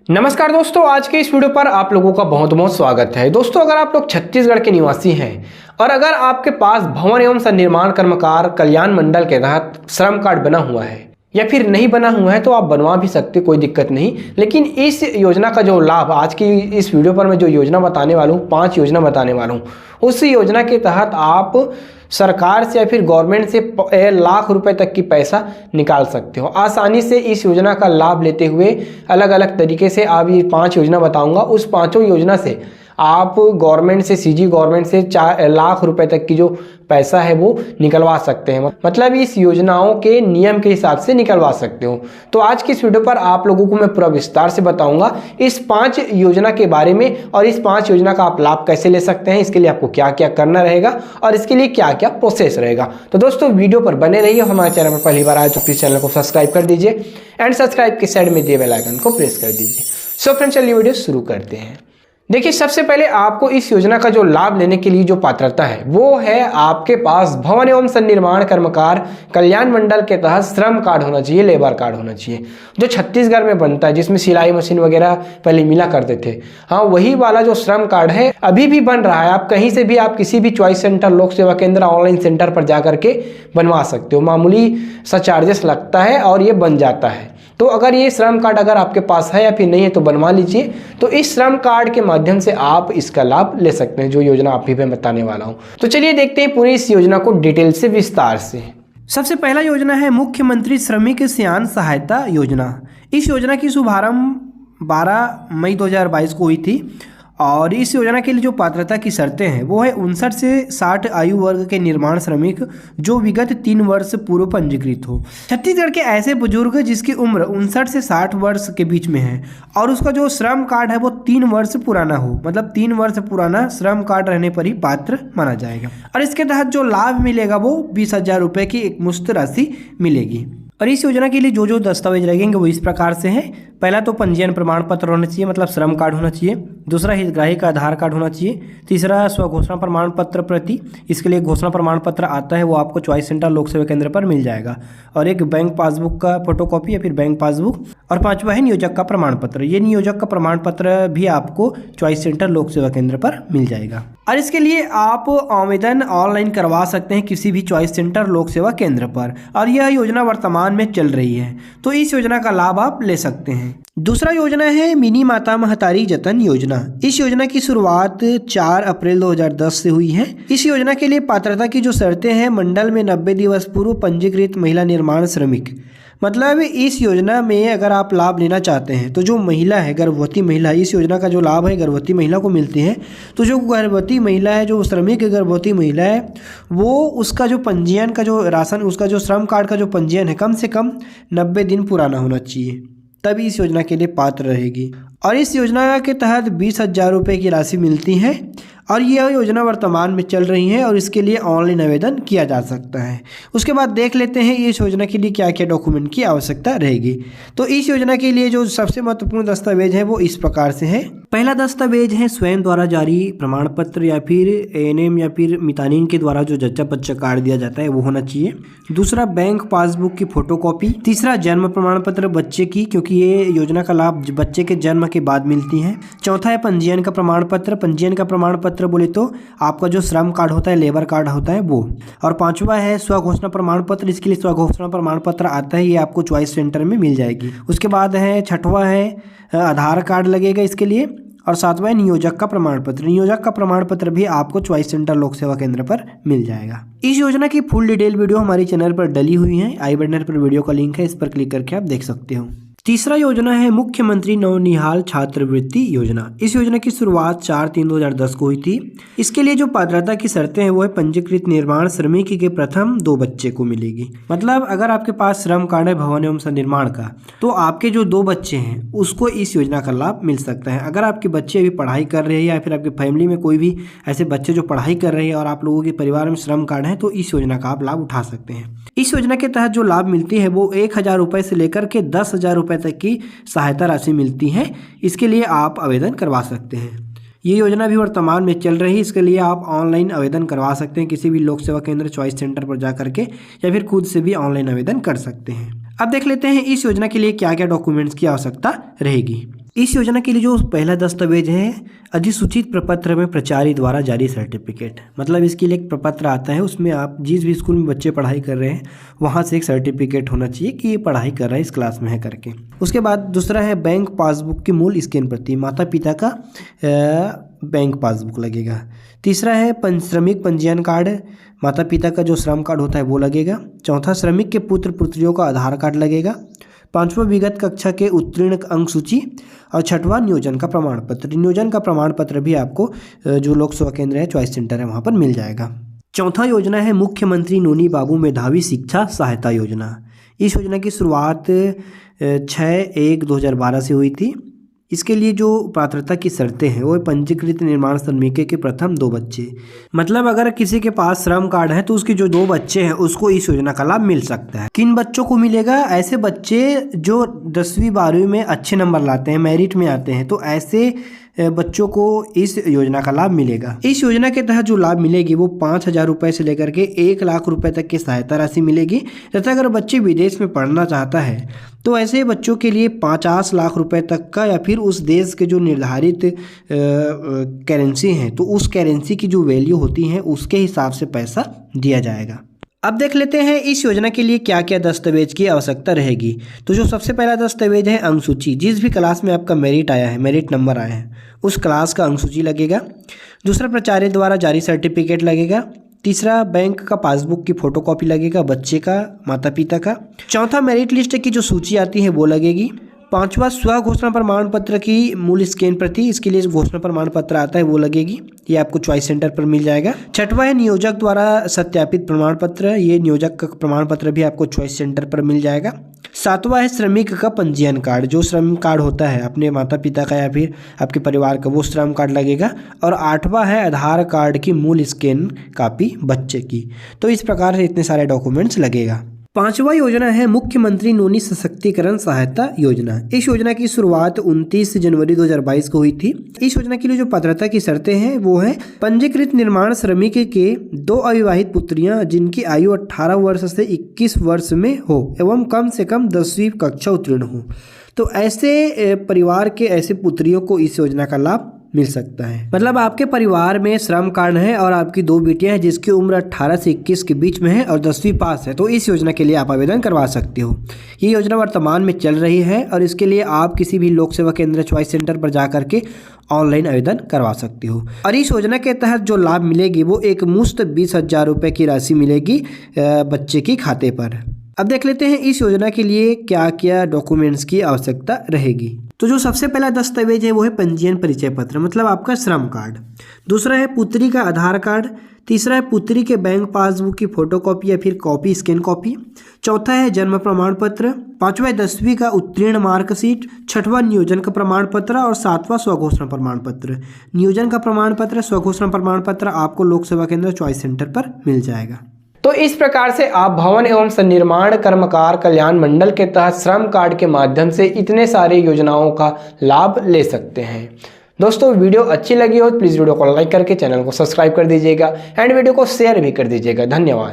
नमस्कार दोस्तों, आज के इस वीडियो पर आप लोगों का बहुत बहुत स्वागत है। दोस्तों, अगर आप लोग छत्तीसगढ़ के निवासी हैं और अगर आपके पास भवन एवं सन्निर्माण कर्मकार कल्याण मंडल के तहत श्रम कार्ड बना हुआ है या फिर नहीं बना हुआ है तो आप बनवा भी सकते, कोई दिक्कत नहीं। लेकिन इस योजना का जो लाभ आज की इस वीडियो पर मैं जो योजना बताने वाला हूँ, 5 योजना बताने वाला हूँ, उस योजना के तहत आप सरकार से या फिर गवर्नमेंट से लाख रुपए तक की पैसा निकाल सकते हो आसानी से। इस योजना का लाभ लेते हुए अलग अलग तरीके से आप ये 5 योजना बताऊंगा, उस 5 योजना से आप गवर्नमेंट से, सीजी गवर्नमेंट से 4 लाख रुपए तक की जो पैसा है वो निकलवा सकते हैं। मतलब इस योजनाओं के नियम के हिसाब से निकलवा सकते हो। तो आज की इस वीडियो पर आप लोगों को मैं पूरा विस्तार से बताऊंगा इस 5 योजना के बारे में और इस 5 योजना का आप लाभ कैसे ले सकते हैं, इसके लिए आपको क्या क्या करना रहेगा और इसके लिए क्या क्या प्रोसेस रहेगा। तो दोस्तों, वीडियो पर बने रहिए। हमारे चैनल पर पहली बार आए तो प्लीज चैनल को सब्सक्राइब कर दीजिए एंड सब्सक्राइब के साइड में दिए बेल आइकन को प्रेस कर दीजिए। सो फ्रेंड्स, चलिए वीडियो शुरू करते हैं। देखिए, सबसे पहले आपको इस योजना का जो लाभ लेने के लिए जो पात्रता है वो है आपके पास भवन एवं सन्निर्माण कर्मकार कल्याण मंडल के तहत श्रम कार्ड होना चाहिए, लेबर कार्ड होना चाहिए, जो छत्तीसगढ़ में बनता है, जिसमें सिलाई मशीन वगैरह पहले मिला करते थे। हाँ, वही वाला जो श्रम कार्ड है अभी भी बन रहा है। आप कहीं से भी, आप किसी भी चॉइस सेंटर, लोक सेवा केंद्र, ऑनलाइन सेंटर पर जा करके बनवा सकते हो। मामूली सा चार्जेस लगता है और ये बन जाता है। तो अगर ये श्रम कार्ड अगर आपके पास है या फिर नहीं है तो बनवा लीजिए। तो इस श्रम कार्ड के माध्यम से आप इसका लाभ ले सकते हैं, जो योजना आप भी मैं बताने वाला हूं। तो चलिए देखते हैं पूरी इस योजना को डिटेल से, विस्तार से। सबसे पहला योजना है मुख्यमंत्री श्रमिक सियान सहायता योजना। इस योजना की शुभारंभ 12 मई 2022 को हुई थी और इस योजना के लिए जो पात्रता की शर्तें हैं वो है 59 से 60 आयु वर्ग के निर्माण श्रमिक जो विगत 3 वर्ष पूर्व पंजीकृत हो। छत्तीसगढ़ के ऐसे बुजुर्ग जिसकी उम्र 59 से 60 वर्ष के बीच में है और उसका जो श्रम कार्ड है वो 3 वर्ष पुराना हो, मतलब 3 वर्ष पुराना श्रम कार्ड रहने पर ही पात्र माना जाएगा। और इसके तहत जो लाभ मिलेगा वो 20,000 रुपये की एक मुश्त राशि मिलेगी। और इस योजना के लिए जो जो दस्तावेज लगेंगे वो इस प्रकार से हैं। पहला तो पंजीयन प्रमाण पत्र होना चाहिए, मतलब श्रम कार्ड होना चाहिए। दूसरा, हितग्राही का आधार कार्ड होना चाहिए। तीसरा, स्वघोषणा प्रमाण पत्र प्रति, इसके लिए घोषणा प्रमाण पत्र आता है, वो आपको चॉइस सेंटर लोक सेवा केंद्र पर मिल जाएगा। और एक बैंक पासबुक का फोटोकॉपी या फिर बैंक पासबुक। और 5वां है नियोजक का प्रमाण पत्र। ये नियोजक का प्रमाण पत्र भी आपको चॉइस सेंटर लोक सेवा केंद्र पर मिल जाएगा। और इसके लिए आप आवेदन ऑनलाइन करवा सकते हैं किसी भी चॉइस सेंटर लोक सेवा केंद्र पर। और यह योजना वर्तमान में चल रही है, तो इस योजना का लाभ आप ले सकते हैं। दूसरा योजना है मिनी माता महतारी जतन योजना। इस योजना की शुरुआत 4 अप्रैल 2010 से हुई है। इस योजना के लिए पात्रता की जो शर्तें हैं, मंडल में 90 दिवस पूर्व पंजीकृत महिला निर्माण श्रमिक। मतलब इस योजना में अगर आप लाभ लेना चाहते हैं तो जो महिला है, गर्भवती महिला, इस योजना का जो लाभ है गर्भवती महिला को मिलती है। तो जो गर्भवती महिला है, जो श्रमिक गर्भवती महिला है, वो उसका जो पंजीयन का जो राशन, उसका जो श्रम कार्ड का जो पंजीयन है कम से कम 90 दिन पुराना होना चाहिए, तभी इस योजना के लिए पात्र रहेगी। और इस योजना के तहत 20,000 रुपये की राशि मिलती है और यह योजना वर्तमान में चल रही है और इसके लिए ऑनलाइन आवेदन किया जा सकता है। उसके बाद देख लेते हैं इस योजना के लिए क्या क्या डॉक्यूमेंट की आवश्यकता रहेगी। तो इस योजना के लिए जो सबसे महत्वपूर्ण दस्तावेज है वो इस प्रकार से है। पहला दस्तावेज है स्वयं द्वारा जारी प्रमाण पत्र या फिर एएनएम या फिर मितानिन के द्वारा जो जच्चा बच्चा कार्ड दिया जाता है वो होना चाहिए। दूसरा, बैंक पासबुक की फोटोकॉपी। तीसरा, जन्म प्रमाण पत्र बच्चे की, क्योंकि ये योजना का लाभ बच्चे के जन्म के बाद मिलती है। चौथा है पंजीयन का प्रमाण पत्र। पंजीयन का प्रमाण पत्र बोले तो आपका जो श्रम कार्ड होता है, लेबर कार्ड होता है वो। और 5वां है स्वघोषणा प्रमाण पत्र। इसके लिए स्वघोषणा प्रमाण पत्र आता है, ये आपको चॉइस सेंटर में मिल जाएगी। उसके बाद है 6वां है आधार कार्ड लगेगा इसके लिए। और 7वां है नियोजक का प्रमाण पत्र। नियोजक का प्रमाण पत्र भी आपको चॉइस सेंटर लोक सेवा केंद्र पर मिल जाएगा। इस योजना की फुल डिटेल वीडियो हमारे चैनल पर डली हुई है, आई बटन पर वीडियो का लिंक है, इस पर क्लिक करके आप देख सकते हो। तीसरा योजना है मुख्यमंत्री नवनिहाल छात्रवृत्ति योजना। इस योजना की शुरुआत 4/3/2010 को हुई थी। इसके लिए जो पात्रता की शर्तें हैं वो है पंजीकृत निर्माण श्रमिक के प्रथम 2 बच्चे को मिलेगी। मतलब अगर आपके पास श्रम कार्ड है भवन एवं सन्निर्माण का, तो आपके जो 2 बच्चे हैं उसको इस योजना का लाभ मिल सकता है। अगर आपके बच्चे अभी पढ़ाई कर रहे हैं या फिर आपकी फैमिली में कोई भी ऐसे बच्चे जो पढ़ाई कर रहे हैं और आप लोगों के परिवार में श्रम कार्ड है, तो इस योजना का आप लाभ उठा सकते हैं। इस योजना के तहत जो लाभ मिलती है वो 1,000 रुपये से लेकर के 10,000 रुपये तक की सहायता राशि मिलती है। इसके लिए आप आवेदन करवा सकते हैं। ये योजना भी वर्तमान में चल रही है, इसके लिए आप ऑनलाइन आवेदन करवा सकते हैं किसी भी लोक सेवा केंद्र चॉइस सेंटर पर जा करके, या फिर खुद से भी ऑनलाइन आवेदन कर सकते हैं। अब देख लेते हैं इस योजना के लिए क्या क्या डॉक्यूमेंट्स की आवश्यकता रहेगी। इस योजना के लिए जो पहला दस्तावेज है अधिसूचित प्रपत्र में प्राचार्य द्वारा जारी सर्टिफिकेट, मतलब इसके लिए एक प्रपत्र आता है, उसमें आप जिस भी स्कूल में बच्चे पढ़ाई कर रहे हैं वहाँ से एक सर्टिफिकेट होना चाहिए कि ये पढ़ाई कर रहा है, इस क्लास में है करके। उसके बाद दूसरा है बैंक पासबुक की मूल स्कैन प्रति, माता पिता का बैंक पासबुक लगेगा। तीसरा है श्रमिक पंजीयन कार्ड, माता पिता का जो श्रम कार्ड होता है वो लगेगा। चौथा श्रमिक के पुत्र पुत्रियों का आधार कार्ड लगेगा। पांचवा विगत कक्षा के उत्तीर्ण अंक सूची। और छठवां नियोजन का प्रमाण पत्र। नियोजन का प्रमाण पत्र भी आपको जो लोक सेवा केंद्र है, चॉइस सेंटर है, वहाँ पर मिल जाएगा। चौथा योजना है मुख्यमंत्री नोनी बाबू मेधावी शिक्षा सहायता योजना। इस योजना की शुरुआत 6/1/2012 से हुई थी। इसके लिए जो पात्रता की शर्तें हैं वो पंजीकृत निर्माण श्रमिक के प्रथम 2 बच्चे, मतलब अगर किसी के पास श्रम कार्ड है तो उसके जो 2 बच्चे हैं उसको इस योजना का लाभ मिल सकता है। किन बच्चों को मिलेगा? ऐसे बच्चे जो 10वीं 12वीं में अच्छे नंबर लाते हैं, मेरिट में आते हैं, तो ऐसे बच्चों को इस योजना का लाभ मिलेगा। इस योजना के तहत जो लाभ मिलेगी वो 5,000 रुपये से लेकर के 1 लाख रुपए तक की सहायता राशि मिलेगी। तथा अगर बच्चे विदेश में पढ़ना चाहता है तो ऐसे बच्चों के लिए 50 लाख रुपए तक का, या फिर उस देश के जो निर्धारित करेंसी हैं तो उस करेंसी की जो वैल्यू होती है उसके हिसाब से पैसा दिया जाएगा। अब देख लेते हैं इस योजना के लिए क्या क्या दस्तावेज की आवश्यकता रहेगी। तो जो सबसे पहला दस्तावेज है अंक सूची, जिस भी क्लास में आपका मेरिट आया है, मेरिट नंबर आया है, उस क्लास का अंक सूची लगेगा। दूसरा प्राचार्य द्वारा जारी सर्टिफिकेट लगेगा। तीसरा बैंक का पासबुक की फोटोकॉपी लगेगा, बच्चे का, माता पिता का। चौथा मेरिट लिस्ट की जो सूची आती है वो लगेगी। पांचवा स्व घोषणा प्रमाण पत्र की मूल स्कैन प्रति, इसके लिए घोषणा प्रमाण पत्र आता है वो लगेगी, ये आपको चॉइस सेंटर पर मिल जाएगा। छठवा है नियोजक द्वारा सत्यापित प्रमाण पत्र, ये नियोजक का प्रमाण पत्र भी आपको चॉइस सेंटर पर मिल जाएगा। सातवां है श्रमिक का पंजीयन कार्ड, जो श्रम कार्ड होता है अपने माता पिता का या फिर आपके परिवार का, वो श्रम कार्ड लगेगा। और आठवां है आधार कार्ड की मूल स्कैन कॉपी बच्चे की। तो इस प्रकार से इतने सारे डॉक्यूमेंट्स लगेगा। पांचवा योजना है मुख्यमंत्री नोनी सशक्तिकरण सहायता योजना। इस योजना की शुरुआत 29 जनवरी 2022 को हुई थी। इस योजना के लिए जो पात्रता की शर्तें हैं वो है पंजीकृत निर्माण श्रमिक के 2 अविवाहित पुत्रियां जिनकी आयु 18 वर्ष से 21 वर्ष में हो एवं कम से कम 10वीं कक्षा उत्तीर्ण हो। तो ऐसे परिवार के ऐसे पुत्रियों को इस योजना का लाभ मिल सकता है। मतलब आपके परिवार में श्रम कार्ड है और आपकी 2 बेटियां हैं जिसकी उम्र 18 से 21 के बीच में है और 10वीं पास है, तो इस योजना के लिए आप आवेदन करवा सकते हो। ये योजना वर्तमान में चल रही है और इसके लिए आप किसी भी लोक सेवा केंद्र चॉइस सेंटर पर जा करके ऑनलाइन आवेदन करवा सकते हो। और इस योजना के तहत जो लाभ मिलेगी वो एक मुश्त 20,000 रुपये की राशि मिलेगी बच्चे की खाते पर। अब देख लेते हैं इस योजना के लिए क्या क्या डॉक्यूमेंट्स की आवश्यकता रहेगी। तो जो सबसे पहला दस्तावेज है वो है पंजीयन परिचय पत्र, मतलब आपका श्रम कार्ड। दूसरा है पुत्री का आधार कार्ड। तीसरा है पुत्री के बैंक पासबुक की फोटोकॉपी या फिर कॉपी, स्कैन कॉपी। चौथा है जन्म प्रमाण पत्र। पांचवा है 10वीं का उत्तीर्ण मार्कशीट। छठवां नियोजन का प्रमाण पत्र और सातवां स्वघोषणा प्रमाण पत्र। नियोजन का प्रमाण पत्र, स्वघोषणा प्रमाण पत्र आपको लोक सेवा केंद्र चॉइस सेंटर पर मिल जाएगा। तो इस प्रकार से आप भवन एवं सन्निर्माण कर्मकार कल्याण मंडल के तहत श्रम कार्ड के माध्यम से इतने सारे योजनाओं का लाभ ले सकते हैं। दोस्तों वीडियो अच्छी लगी हो तो प्लीज़ वीडियो को लाइक करके चैनल को सब्सक्राइब कर दीजिएगा एंड वीडियो को शेयर भी कर दीजिएगा। धन्यवाद।